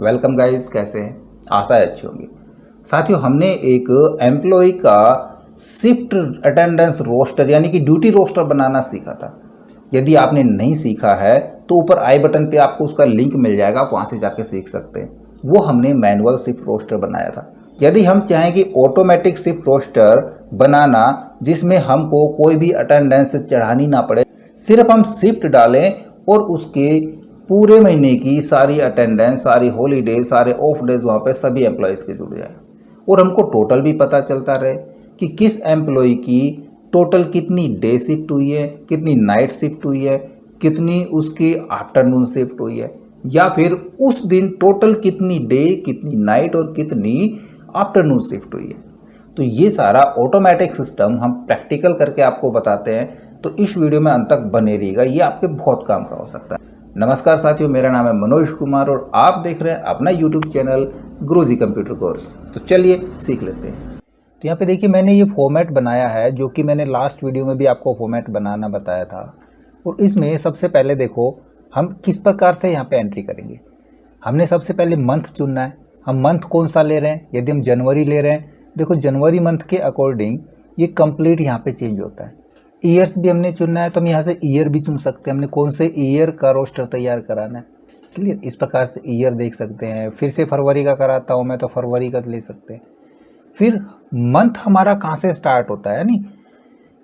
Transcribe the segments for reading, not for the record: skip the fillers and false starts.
Welcome guys, कैसे हैं? आशा है अच्छी होंगी। साथियों, हमने एक एम्प्लॉय का शिफ्ट अटेंडेंस रोस्टर यानी कि ड्यूटी रोस्टर बनाना सीखा था। यदि आपने नहीं सीखा है तो ऊपर आई बटन पे आपको उसका लिंक मिल जाएगा, आप वहाँ से जाके सीख सकते हैं। वो हमने मैनुअल शिफ्ट रोस्टर बनाया था। यदि हम चाहें कि ऑटोमेटिक शिफ्ट रोस्टर बनाना जिसमें हमको कोई भी अटेंडेंस चढ़ानी ना पड़े, सिर्फ हम शिफ्ट डालें और उसके पूरे महीने की सारी अटेंडेंस, सारी हॉलीडे, सारे ऑफ डेज वहाँ पे सभी एम्प्लॉयज़ के जुड़ जाए और हमको टोटल भी पता चलता रहे कि किस एम्प्लॉय की टोटल कितनी डे शिफ्ट हुई है, कितनी नाइट शिफ्ट हुई है, कितनी उसकी आफ्टरनून शिफ्ट हुई है, या फिर उस दिन टोटल कितनी डे, कितनी नाइट और कितनी आफ्टरनून शिफ्ट हुई है। तो ये सारा ऑटोमेटिक सिस्टम हम प्रैक्टिकल करके आपको बताते हैं, तो इस वीडियो में अंत तक बने रहिएगा, ये आपके बहुत काम का हो सकता है। नमस्कार साथियों, मेरा नाम है मनोज कुमार और आप देख रहे हैं अपना यूट्यूब चैनल गुरुजी कंप्यूटर कोर्स। तो चलिए सीख लेते हैं। तो यहाँ पे देखिए, मैंने ये फॉर्मेट बनाया है जो कि मैंने लास्ट वीडियो में भी आपको फॉर्मेट बनाना बताया था। और इसमें सबसे पहले देखो हम किस प्रकार से यहाँ पे एंट्री करेंगे। हमने सबसे पहले मंथ चुनना है। हम मंथ कौन सा ले रहे हैं। यदि हम जनवरी ले रहे हैं, देखो जनवरी मंथ के अकॉर्डिंग ये कंप्लीट यहाँ पे चेंज होता है। ईयर्स भी हमने चुनना है तो हम यहाँ से ईयर भी चुन सकते हैं, हमने कौन से ईयर का रोस्टर तैयार कराना है। क्लियर, इस प्रकार से ईयर देख सकते हैं। फिर से फरवरी का कराता हूँ मैं तो फरवरी का ले सकते हैं। फिर मंथ हमारा कहाँ से स्टार्ट होता है, नहीं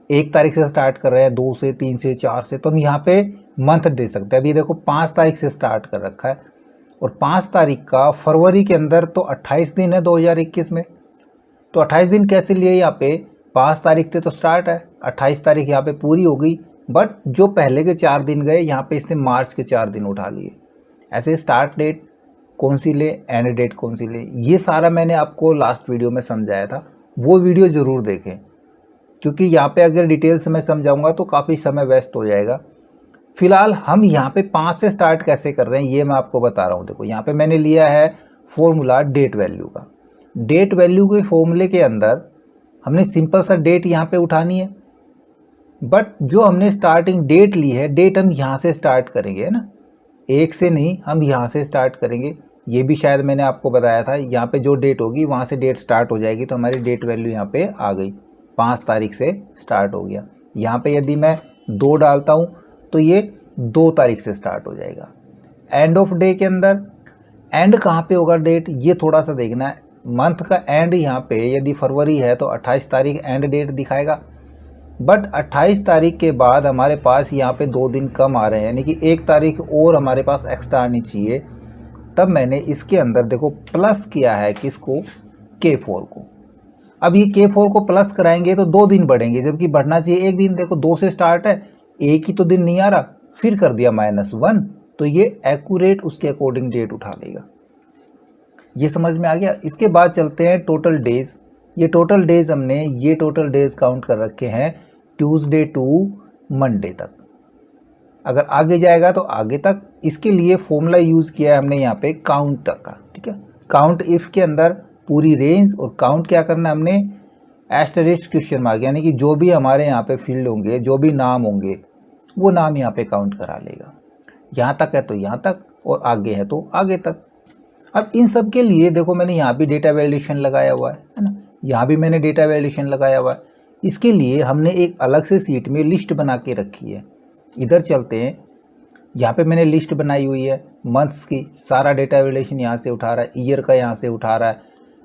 1 तारीख से स्टार्ट कर रहे हैं, 2 से 3 से 4 से, तो हम यहाँ पे मंथ दे सकते हैं। अभी देखो 5 तारीख से स्टार्ट कर रखा है और 5 तारीख का फरवरी के अंदर तो 28 दिन है 2021 में। तो 28 दिन कैसे लिए यहाँ पे, 5 तारीख से तो स्टार्ट है, 28 तारीख यहाँ पे पूरी हो गई, बट जो पहले के 4 दिन गए यहाँ पे इसने मार्च के 4 दिन उठा लिए। ऐसे स्टार्ट डेट कौन सी ले, एंड डेट कौन सी ले, ये सारा मैंने आपको लास्ट वीडियो में समझाया था। वो वीडियो ज़रूर देखें, क्योंकि यहाँ पे अगर डिटेल से मैं समझाऊँगा तो काफ़ी समय वेस्ट हो जाएगा। फिलहाल हम यहाँ पे 5 से स्टार्ट कैसे कर रहे हैं ये मैं आपको बता रहा हूँ। देखो यहाँ पे मैंने लिया है फॉर्मूला डेट वैल्यू का। डेट वैल्यू के फॉर्मूले के अंदर हमने सिंपल सा डेट यहाँ पे उठानी है, बट जो हमने स्टार्टिंग डेट ली है, डेट हम यहाँ से स्टार्ट करेंगे, है ना, 1 से नहीं, हम यहाँ से स्टार्ट करेंगे। ये भी शायद मैंने आपको बताया था, यहाँ पे जो डेट होगी वहाँ से डेट स्टार्ट हो जाएगी। तो हमारी डेट वैल्यू यहाँ पे आ गई, 5 तारीख से स्टार्ट हो गया। यहाँ पे यदि मैं 2 डालता हूँ तो ये 2 तारीख से स्टार्ट हो जाएगा। एंड ऑफ डे के अंदर एंड कहाँ पे होगा डेट, ये थोड़ा सा देखना है। मंथ का एंड यहाँ पे यदि फरवरी है तो 28 तारीख एंड डेट दिखाएगा, बट 28 तारीख के बाद हमारे पास यहाँ पे 2 दिन कम आ रहे हैं, यानी कि 1 तारीख और हमारे पास एक्स्ट्रा आनी चाहिए। तब मैंने इसके अंदर देखो प्लस किया है किसको, K4 को। अब ये K4 को प्लस कराएंगे तो 2 दिन बढ़ेंगे, जबकि बढ़ना चाहिए 1 दिन। देखो 2 से स्टार्ट है, एक ही तो दिन नहीं आ रहा, फिर कर दिया -1, तो ये एक्यूरेट उसके अकॉर्डिंग डेट उठा लेगा। ये समझ में आ गया। इसके बाद चलते हैं टोटल डेज। ये टोटल डेज हमने ये टोटल डेज काउंट कर रखे हैं ट्यूसडे टू मंडे तक। अगर आगे जाएगा तो आगे तक। इसके लिए फॉर्मूला यूज़ किया है हमने यहाँ पे काउंट तक का, ठीक है। काउंट इफ़ के अंदर पूरी रेंज, और काउंट क्या करना है हमने, एस्टरिस्क क्वेश्चन मार्क, यानी कि जो भी हमारे यहाँ पे फील्ड होंगे, जो भी नाम होंगे, वो नाम यहाँ पे काउंट करा लेगा। यहाँ तक है तो यहाँ तक, और आगे है तो आगे तक। अब इन सब के लिए देखो मैंने यहाँ भी डेटा वैलिडेशन लगाया हुआ है ना, यहाँ भी मैंने डेटा वैलिडेशन लगाया हुआ है। इसके लिए हमने एक अलग से सीट में लिस्ट बना के रखी है। इधर चलते हैं, यहाँ पे मैंने लिस्ट बनाई हुई है मंथ्स की, सारा डेटा वैलिडेशन यहाँ से उठा रहा है, ईयर का यहाँ से उठा रहा है,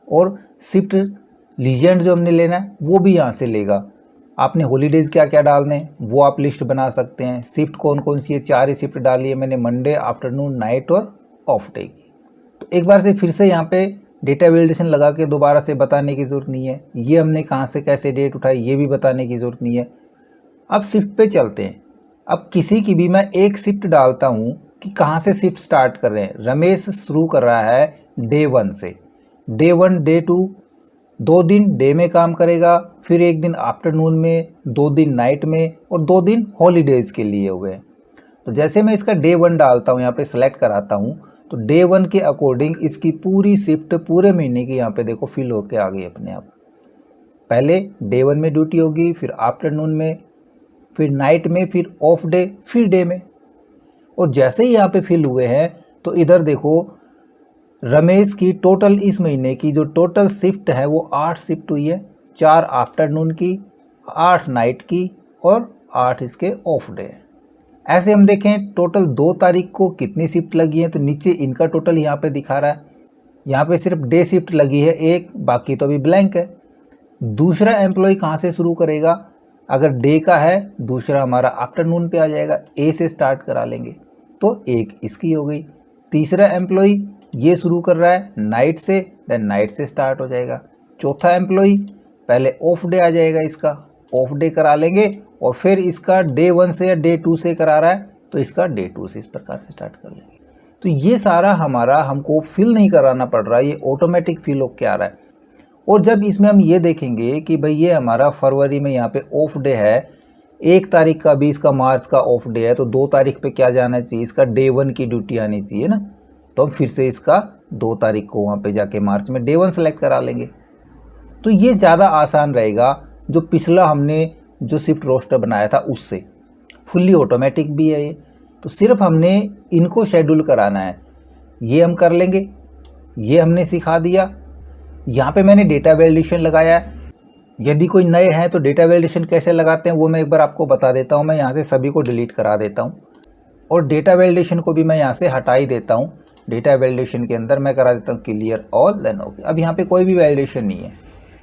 और शिफ्ट लीजेंड जो हमने लेना है वो भी यहाँ से लेगा। आपने हॉलीडेज़ क्या क्या डालने हैं वो आप लिस्ट बना सकते हैं। शिफ्ट कौन कौन सी है, 4 ही शिफ्ट डाली है मैंने, मंडे, आफ्टरनून, नाइट और ऑफ डे की। तो एक बार से फिर से यहाँ पे डेटा वैलिडेशन लगा के दोबारा से बताने की ज़रूरत नहीं है। ये हमने कहाँ से कैसे डेट उठाई ये भी बताने की ज़रूरत नहीं है। अब शिफ्ट पे चलते हैं। अब किसी की भी मैं एक शिफ्ट डालता हूँ कि कहाँ से शिफ्ट स्टार्ट कर रहे हैं। रमेश शुरू कर रहा है डे 1 से। डे 1, डे 2, 2 दिन डे में काम करेगा, फिर 1 दिन आफ्टरनून में, 2 दिन नाइट में, और 2 दिन हॉलीडेज़ के लिए हुए हैं। तो जैसे मैं इसका डे 1 डालता हूँ, यहाँ पे सेलेक्ट कराता हूँ, तो डे 1 के अकॉर्डिंग इसकी पूरी शिफ्ट पूरे महीने की यहाँ पे देखो फिल होके आ गई अपने आप। पहले डे 1 में ड्यूटी होगी, फिर आफ्टरनून में, फिर नाइट में, फिर ऑफ डे, फिर डे में। और जैसे ही यहाँ पे फिल हुए हैं तो इधर देखो रमेश की टोटल इस महीने की जो टोटल शिफ्ट है वो 8 शिफ्ट हुई है, 4 आफ्टरनून की, 8 नाइट की और 8 इसके ऑफ डे है। ऐसे हम देखें टोटल 2 तारीख को कितनी शिफ्ट लगी है, तो नीचे इनका टोटल यहाँ पे दिखा रहा है। यहाँ पे सिर्फ डे शिफ्ट लगी है एक, बाकी तो अभी ब्लैंक है। दूसरा एम्प्लॉय कहाँ से शुरू करेगा, अगर डे का है दूसरा हमारा आफ्टरनून पे आ जाएगा, ए से स्टार्ट करा लेंगे तो एक इसकी हो गई। तीसरा एम्प्लॉय ये शुरू कर रहा है नाइट से, देन नाइट से स्टार्ट हो जाएगा। चौथा एम्प्लॉय पहले ऑफ डे आ जाएगा, इसका ऑफ डे करा लेंगे और फिर इसका डे 1 से या डे 2 से करा रहा है तो इसका डे 2 से इस प्रकार से स्टार्ट कर लेंगे। तो ये सारा हमारा हमको फिल नहीं कराना पड़ रहा है, ये ऑटोमेटिक फिल होके आ रहा है। और जब इसमें हम ये देखेंगे कि भाई ये हमारा फरवरी में यहाँ पे ऑफ डे है, 1 तारीख का 20 का मार्च का ऑफ डे है, तो 2 तारीख पे क्या जाना चाहिए, इसका डे 1 की ड्यूटी आनी चाहिए ना, तो हम फिर से इसका 2 तारीख को वहाँ पे जाके मार्च में डे 1 सेलेक्ट करा लेंगे। तो ये ज़्यादा आसान रहेगा जो पिछला हमने जो शिफ्ट रोस्टर बनाया था उससे। फुल्ली ऑटोमेटिक भी है ये, तो सिर्फ हमने इनको शेड्यूल कराना है, ये हम कर लेंगे। ये हमने सिखा दिया। यहाँ पे मैंने डेटा वैलिडेशन लगाया है। यदि कोई नए हैं तो डेटा वैलिडेशन कैसे लगाते हैं वो मैं एक बार आपको बता देता हूँ। मैं यहाँ से सभी को डिलीट करा देता हूँ और डेटा वैलिडेशन को भी मैं यहाँ से हटा ही देता हूँ। डेटा वैलिडेशन के अंदर मैं करा देता हूँ क्लियर ऑल, देन ओके। अब यहाँ पे कोई भी वैलिडेशन नहीं है।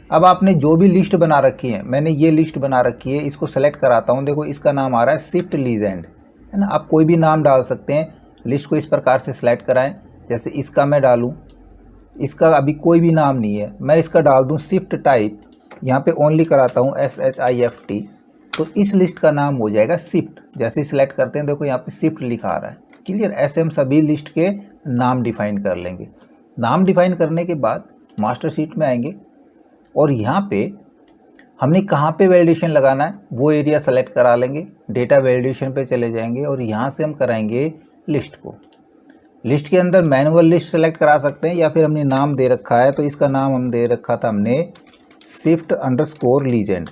अब आपने जो भी लिस्ट बना रखी है, मैंने ये लिस्ट बना रखी है, इसको सेलेक्ट कराता हूँ। देखो इसका नाम आ रहा है शिफ्ट लीजेंड, है ना। आप कोई भी नाम डाल सकते हैं। लिस्ट को इस प्रकार से सिलेक्ट कराएं, जैसे इसका मैं डालूँ, इसका अभी कोई भी नाम नहीं है, मैं इसका डाल दूँ शिफ्ट टाइप, यहाँ पे ओनली कराता हूँ SHIFT, तो इस लिस्ट का नाम हो जाएगा शिफ्ट। जैसे ही सिलेक्ट करते हैं देखो यहाँ पे शिफ्ट लिखा आ रहा है, क्लियर। ऐसे हम सभी लिस्ट के नाम डिफाइन कर लेंगे। नाम डिफाइन करने के बाद मास्टर शीट में आएंगे और यहाँ पे हमने कहाँ पे वैलिडेशन लगाना है वो एरिया सेलेक्ट करा लेंगे। डेटा वैलिडेशन पे चले जाएंगे और यहाँ से हम कराएंगे लिस्ट को। लिस्ट के अंदर मैनुअल लिस्ट सेलेक्ट करा सकते हैं या फिर हमने नाम दे रखा है, तो इसका नाम हम दे रखा था हमने शिफ्ट अंडरस्कोर लीजेंड,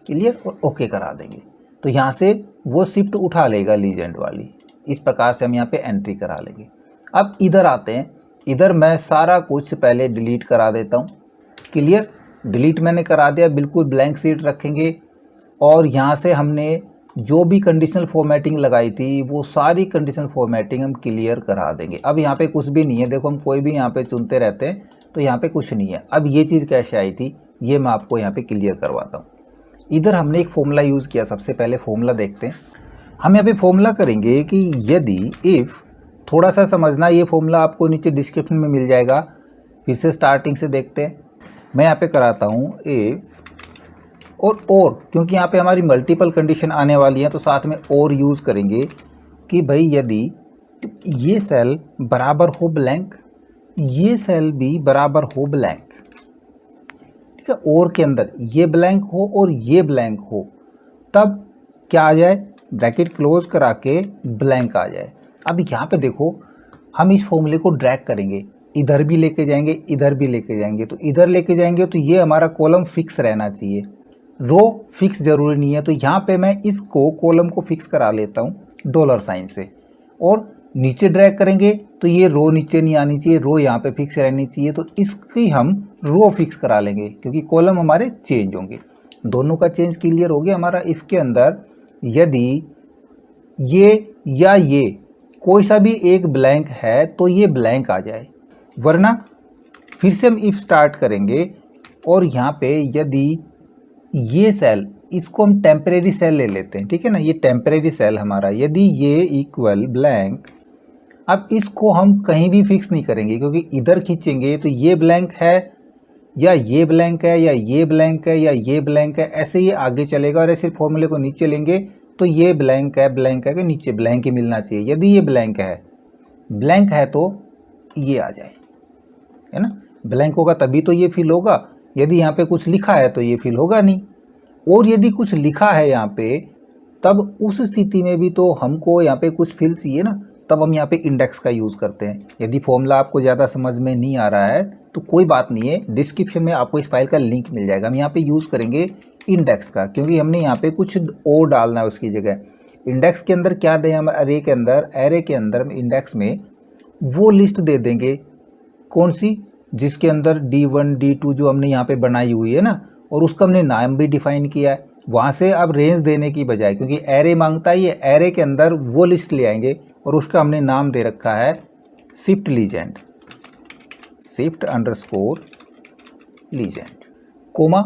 क्लियर, और ओके करा देंगे। तो यहाँ से वो शिफ्ट उठा लेगा लीजेंड वाली। इस प्रकार से हम यहाँ पे एंट्री करा लेंगे। अब इधर आते हैं, इधर मैं सारा कुछ पहले डिलीट करा देता हूँ, क्लियर। डिलीट मैंने करा दिया, बिल्कुल ब्लैंक शीट रखेंगे और यहाँ से हमने जो भी कंडीशनल फॉर्मेटिंग लगाई थी वो सारी कंडीशनल फॉर्मेटिंग हम क्लियर करा देंगे। अब यहाँ पे कुछ भी नहीं है, देखो हम कोई भी यहाँ पे चुनते रहते हैं तो यहाँ पे कुछ नहीं है। अब ये चीज़ कैसे आई थी ये मैं आपको यहाँ पे क्लियर करवाता हूँ। इधर हमने एक फॉर्मूला यूज़ किया। सबसे पहले फॉर्मूला देखते हैं। हम यहाँ पे फॉर्मूला करेंगे कि यदि इफ़, थोड़ा सा समझना, ये फॉर्मूला आपको नीचे डिस्क्रिप्शन में मिल जाएगा। फिर से स्टार्टिंग से देखते हैं। मैं यहाँ पे कराता हूँ इफ़ और क्योंकि यहाँ पे हमारी मल्टीपल कंडीशन आने वाली है तो साथ में और यूज़ करेंगे कि भाई यदि ये सेल बराबर हो ब्लैंक, ये सेल भी बराबर हो ब्लैंक, ठीक है, और के अंदर ये ब्लैंक हो और ये ब्लैंक हो, तब क्या आ जाए, ब्रैकेट क्लोज करा के ब्लैंक आ जाए। अब यहाँ पे देखो हम इस फॉर्मूले को ड्रैग करेंगे, इधर भी लेके जाएंगे, इधर भी लेके जाएंगे। तो इधर लेके जाएंगे तो ये हमारा कॉलम फिक्स रहना चाहिए, रो फिक्स ज़रूरी नहीं है। तो यहाँ पे मैं इसको कॉलम को फिक्स करा लेता हूँ $साइन से, और नीचे ड्रैग करेंगे तो ये रो नीचे नहीं आनी चाहिए, रो यहाँ पे फिक्स रहनी चाहिए। तो इसकी हम रो फिक्स करा लेंगे क्योंकि कॉलम हमारे चेंज होंगे। दोनों का चेंज क्लियर हो गया हमारा। इफ़ के अंदर यदि ये या ये कोई सा भी एक ब्लैंक है तो ये ब्लैंक आ जाए, वरना फिर से हम इफ स्टार्ट करेंगे और यहाँ पे यदि ये सेल, इसको हम टेम्परेरी सेल ले लेते हैं, ठीक है ना, ये टेम्परेरी सेल हमारा, यदि ये इक्वल ब्लैंक, अब इसको हम कहीं भी फिक्स नहीं करेंगे क्योंकि इधर खींचेंगे तो ये ब्लैंक है या ये ब्लैंक है या ये ब्लैंक है या ये ब्लैंक है, ऐसे ही आगे चलेगा। और ऐसे फॉर्मूले को नीचे लेंगे तो ये ब्लैंक है कि नीचे ब्लैंक ही मिलना चाहिए। यदि ये ब्लैंक है तो ये आ जाए, है ना। ब्लैंक होगा तभी तो ये फिल होगा, यदि यहाँ पे कुछ लिखा है तो ये फिल होगा नहीं। और यदि कुछ लिखा है यहाँ पे तब उस स्थिति में भी तो हमको यहाँ पे कुछ फिल चाहिए ना, तब हम यहाँ पे इंडेक्स का यूज़ करते हैं। यदि फॉर्मूला आपको ज़्यादा समझ में नहीं आ रहा है तो कोई बात नहीं है, डिस्क्रिप्शन में आपको इस फाइल का लिंक मिल जाएगा। हम यहाँ पे यूज़ करेंगे इंडेक्स का क्योंकि हमने यहाँ पे कुछ और डालना है उसकी जगह। इंडेक्स के अंदर क्या दें हम, एरे के अंदर हम इंडेक्स में वो लिस्ट दे देंगे कौन सी, जिसके अंदर D1 D2 जो हमने यहाँ पे बनाई हुई है ना, और उसका हमने नाम भी डिफाइन किया है। वहाँ से अब रेंज देने की बजाय, क्योंकि एरे मांगता ही है, एरे के अंदर वो लिस्ट ले आएंगे और उसका हमने नाम दे रखा है shift legend, shift underscore legend, comma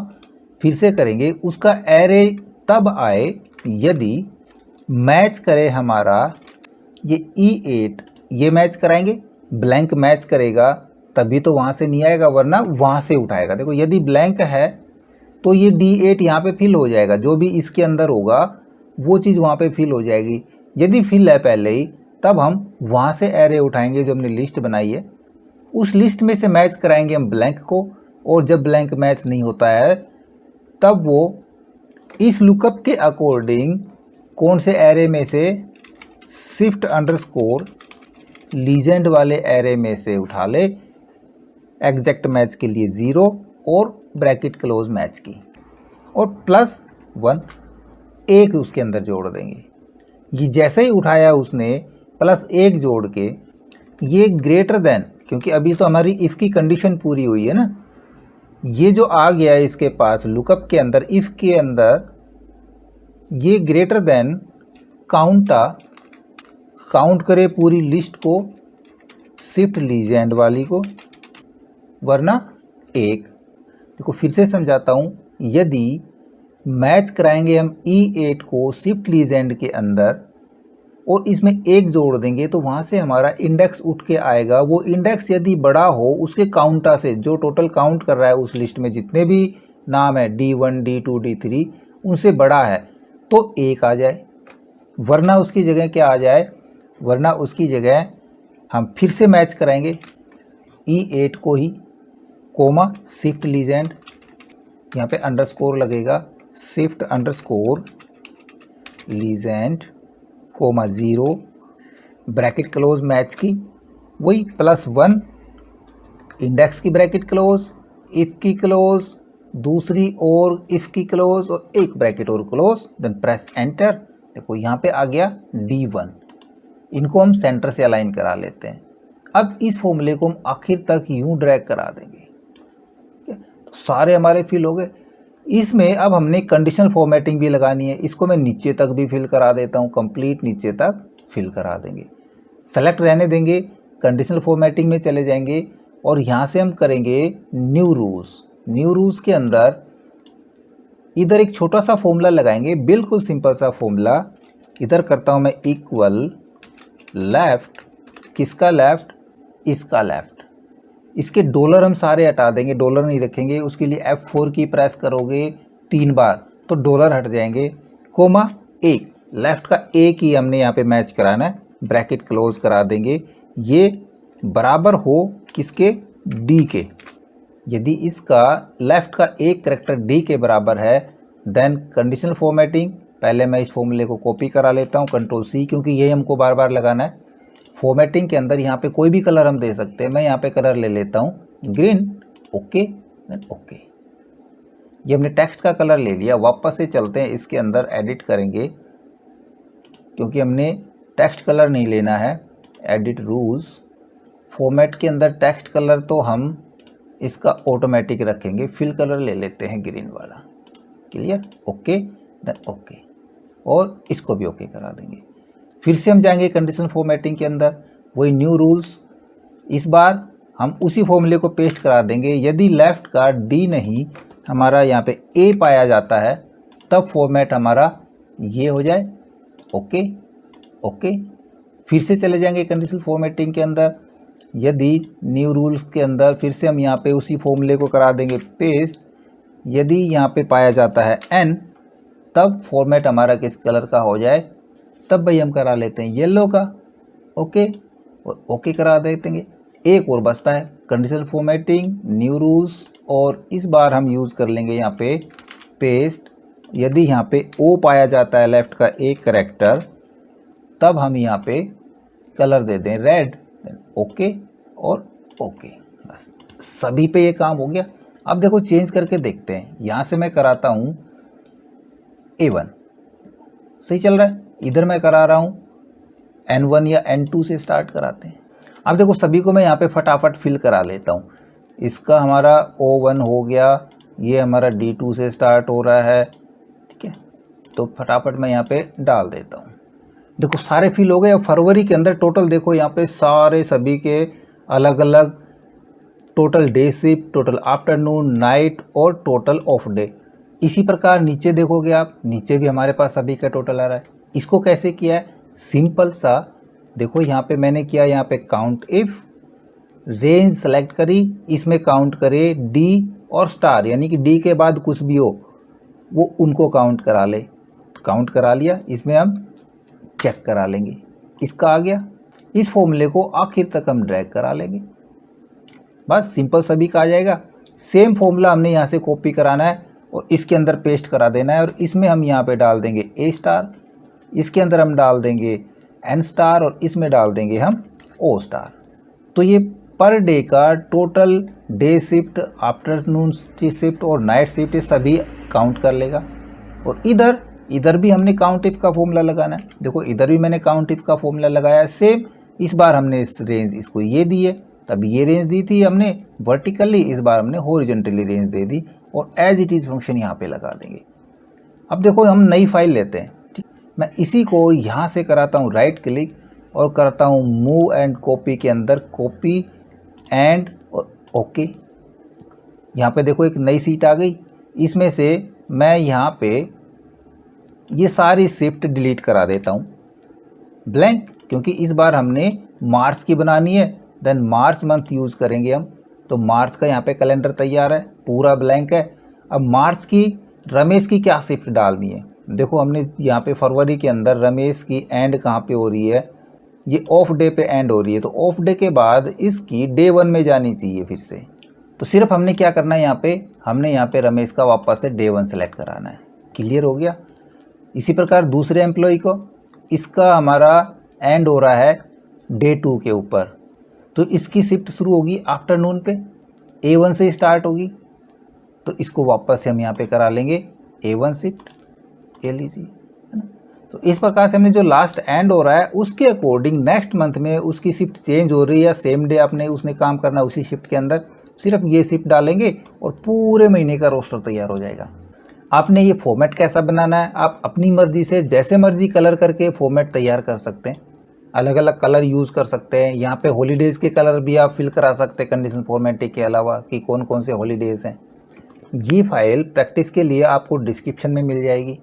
फिर से करेंगे। उसका एरे तब आए यदि मैच करे हमारा ये E8, ये मैच कराएंगे, ब्लैंक मैच करेगा तभी तो वहाँ से नहीं आएगा, वरना वहाँ से उठाएगा। देखो यदि ब्लैंक है तो ये D8 यहाँ पे फिल हो जाएगा, जो भी इसके अंदर होगा वो चीज़ वहाँ पे फिल हो जाएगी। यदि फिल है पहले ही, तब हम वहाँ से एरे उठाएंगे जो हमने लिस्ट बनाई है, उस लिस्ट में से मैच कराएंगे हम ब्लैंक को, और जब ब्लैंक मैच नहीं होता है तब वो इस लुकअप के अकॉर्डिंग कौन से एरे में से, शिफ्ट अंडरस्कोर लीजेंड वाले एरे में से उठा ले, एग्जैक्ट मैच के लिए 0 और ब्रैकेट क्लोज मैच की, और +1 एक उसके अंदर जोड़ देंगे। ये जैसे ही उठाया उसने +1 जोड़ के, ये ग्रेटर देन, क्योंकि अभी तो हमारी इफ़ की कंडीशन पूरी हुई है ना, ये जो आ गया है इसके पास लुकअप के अंदर, इफ़ के अंदर ये ग्रेटर देन काउंट करे पूरी लिस्ट को, शिफ्ट लीजेंड वाली को, वरना 1। देखो फिर से समझाता हूँ, यदि मैच कराएंगे हम E8 को शिफ्ट लीजेंड के अंदर और इसमें 1 जोड़ देंगे तो वहाँ से हमारा इंडेक्स उठ के आएगा। वो इंडेक्स यदि बड़ा हो उसके काउंटा से, जो टोटल काउंट कर रहा है उस लिस्ट में जितने भी नाम है D1 D2 D3 उनसे बड़ा है तो 1 आ जाए, वरना उसकी जगह क्या आ जाए, वरना उसकी जगह हम फिर से मैच कराएंगे E8 को ही, कोमा शिफ्ट लीजेंड, यहाँ पे अंडरस्कोर लगेगा, shift underscore legend comma 0 bracket close match की, वही +1 इंडेक्स की ब्रैकेट क्लोज, इफ़ की क्लोज, दूसरी और इफ़ की क्लोज, और एक ब्रैकेट और क्लोज, देन प्रेस एंटर। देखो यहाँ पे आ गया D1। इनको हम सेंटर से अलाइन करा लेते हैं। अब इस फॉर्मूले को हम आखिर तक यूं ड्रैग करा देंगे, तो सारे हमारे फिल हो गए। इसमें अब हमने कंडीशनल फॉर्मेटिंग भी लगानी है, इसको मैं नीचे तक भी फिल करा देता हूँ, कंप्लीट नीचे तक फिल करा देंगे। सेलेक्ट रहने देंगे, कंडीशनल फॉर्मेटिंग में चले जाएंगे और यहाँ से हम करेंगे न्यू रूल्स। न्यू रूल्स के अंदर इधर एक छोटा सा फॉर्मूला लगाएंगे, बिल्कुल सिंपल सा फॉर्मूला। इधर करता हूँ मैं इक्वल लेफ्ट, किसका लेफ्ट, इसका लेफ्ट। इसके डॉलर हम सारे हटा देंगे, डॉलर नहीं रखेंगे। उसके लिए F4 की प्रेस करोगे 3 बार तो डॉलर हट जाएंगे, कोमा 1, लेफ्ट का 1 ही हमने यहाँ पे मैच कराना है, ब्रैकेट क्लोज करा देंगे। ये बराबर हो किसके, D के। यदि इसका लेफ्ट का एक करेक्टर D के बराबर है, देन कंडीशनल फॉर्मेटिंग, पहले मैं इस फॉर्मूले को कॉपी करा लेता हूँ, Ctrl+C, क्योंकि ये हमको बार बार लगाना है। फॉर्मेटिंग के अंदर यहाँ पे कोई भी कलर हम दे सकते हैं, मैं यहाँ पे कलर ले लेता हूँ ग्रीन, ओके ओके। ये हमने टेक्स्ट का कलर ले लिया। वापस से चलते हैं, इसके अंदर एडिट करेंगे, क्योंकि हमने टेक्स्ट कलर नहीं लेना है। एडिट रूल्स, फॉर्मेट के अंदर टेक्स्ट कलर तो हम इसका ऑटोमेटिक रखेंगे, फिल कलर ले लेते हैं ग्रीन वाला। क्लियर, ओके देन ओके, और इसको भी ओके करा देंगे। फिर से हम जाएंगे कंडीशनल फॉर्मेटिंग के अंदर, वही न्यू रूल्स। इस बार हम उसी फॉर्मूले को पेस्ट करा देंगे। यदि लेफ्ट का D नहीं, हमारा यहाँ पे A पाया जाता है, तब फॉर्मेट हमारा ये हो जाए, ओके ओके। फिर से चले जाएंगे कंडीशनल फॉर्मेटिंग के अंदर। यदि न्यू रूल्स के अंदर फिर से हम यहाँ पे उसी फॉर्मूले को करा देंगे पेस्ट। यदि यहाँ पे पाया जाता है N, तब फॉर्मेट हमारा किस कलर का हो जाए, तब भाई हम करा लेते हैं येलो का, ओके, और ओके करा देते हैं। एक और बचता है कंडीशनल फॉर्मेटिंग, न्यू रूल्स, और इस बार हम यूज़ कर लेंगे यहाँ पे पेस्ट। यदि यहाँ पे O पाया जाता है लेफ्ट का एक करेक्टर, तब हम यहाँ पे कलर दे दें रेड, ओके और ओके। बस सभी पे ये काम हो गया। अब देखो चेंज करके देखते हैं। यहाँ से मैं कराता हूँ A1, सही चल रहा है। इधर मैं करा रहा हूँ N1 या N2 से स्टार्ट कराते हैं। अब देखो सभी को मैं यहाँ पे फटाफट फिल करा लेता हूँ। इसका हमारा O1 हो गया, ये हमारा D2 से स्टार्ट हो रहा है, ठीक है। तो फटाफट मैं यहाँ पे डाल देता हूँ। देखो सारे फिल हो गए। अब फरवरी के अंदर टोटल देखो यहाँ पे सारे सभी के अलग अलग total day shift, total afternoon, night और टोटल ऑफ डे। इसी प्रकार नीचे देखोगे आप, नीचे भी हमारे पास सभी का टोटल आ रहा है। इसको कैसे किया है, सिंपल सा देखो यहाँ पे मैंने किया, यहाँ पे काउंट इफ, रेंज सेलेक्ट करी, इसमें काउंट करे डी और स्टार, यानी कि डी के बाद कुछ भी हो वो उनको काउंट करा ले। काउंट करा लिया, इसमें हम चेक करा लेंगे, इसका आ गया। इस फॉर्मूले को आखिर तक हम ड्रैग करा लेंगे, बस सिंपल सभी का आ जाएगा। सेम फॉर्मूला हमने यहाँ से कॉपी कराना है और इसके अंदर पेस्ट करा देना है, और इसमें हम यहाँ पे डाल देंगे ए स्टार, इसके अंदर हम डाल देंगे एन स्टार और इसमें डाल देंगे हम ओ स्टार। तो ये पर डे का total day shift, afternoon shift और नाइट शिफ्ट सभी काउंट कर लेगा। और इधर भी हमने काउंट इफ का फॉर्मूला लगाना है। देखो इधर भी मैंने काउंट इफ का फॉर्मूला लगाया है सेम। इस बार हमने इस रेंज इसको ये दी है, तब ये रेंज दी थी हमने वर्टिकली, इस बार हमने हॉरिजॉन्टली रेंज दे दी और एज इट इज़ फंक्शन यहाँ पे लगा देंगे। अब देखो हम नई फाइल लेते हैं, ठीक। मैं इसी को यहाँ से कराता हूँ राइट क्लिक और करता हूँ मूव एंड कॉपी के अंदर कॉपी एंड ओके। यहाँ पे देखो एक नई सीट आ गई। इसमें से मैं यहाँ पे ये सारी शिफ्ट डिलीट करा देता हूँ ब्लैंक, क्योंकि इस बार हमने मार्च की बनानी है, देन मार्च मंथ यूज़ करेंगे हम। तो मार्च का यहाँ पे कैलेंडर तैयार है, पूरा ब्लैंक है। अब मार्च की रमेश की क्या शिफ्ट डालनी है, देखो हमने यहाँ पे फरवरी के अंदर रमेश की एंड कहाँ पे हो रही है, ये ऑफ डे पे एंड हो रही है। तो ऑफ डे के बाद इसकी डे 1 में जानी चाहिए फिर से। तो सिर्फ हमने क्या करना है, हमने यहाँ पे रमेश का वापस से डे 1 सेलेक्ट कराना है। क्लियर हो गया। इसी प्रकार दूसरे एम्प्लॉय को, इसका हमारा एंड हो रहा है डे 2 के ऊपर, तो इसकी शिफ्ट शुरू होगी आफ्टरनून पे, A1 से स्टार्ट होगी। तो इसको वापस से हम यहाँ पे करा लेंगे A1 शिफ्ट, ले लीजिए, है ना। तो इस प्रकार से हमने जो लास्ट एंड हो रहा है उसके अकॉर्डिंग नेक्स्ट मंथ में उसकी शिफ्ट चेंज हो रही है, सेम डे आपने उसने काम करना है उसी शिफ्ट के अंदर, सिर्फ ये शिफ्ट डालेंगे और पूरे महीने का रोस्टर तैयार हो जाएगा। आपने ये फॉर्मेट कैसा बनाना है, आप अपनी मर्जी से जैसे मर्जी कलर करके फॉर्मेट तैयार कर सकते हैं, अलग अलग कलर यूज़ कर सकते हैं। यहाँ पे हॉलीडेज़ के कलर भी आप फिल करा सकते हैं कंडीशन फॉर्मेटिंग के अलावा, कि कौन कौन से हॉलीडेज़ हैं। ये फाइल प्रैक्टिस के लिए आपको डिस्क्रिप्शन में मिल जाएगी।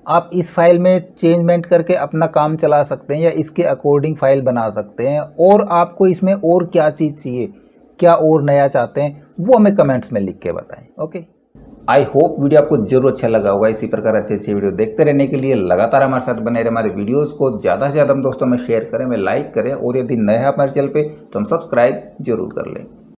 आप इस फाइल में चेंजमेंट करके अपना काम चला सकते हैं या इसके अकॉर्डिंग फाइल बना सकते हैं। और आपको इसमें और क्या चीज़ चाहिए, क्या और नया चाहते हैं, वो हमें कमेंट्स में लिख के बताएं। ओके, आई होप वीडियो आपको जरूर अच्छा लगा होगा। इसी प्रकार अच्छे वीडियो देखते रहने के लिए लगातार हमारे साथ बने रहे। हमारे वीडियोस को ज़्यादा से ज़्यादा हम दोस्तों में शेयर करें, में लाइक करें, और यदि नए हैं हमारे चैनल पे तो हम सब्सक्राइब जरूर कर लें।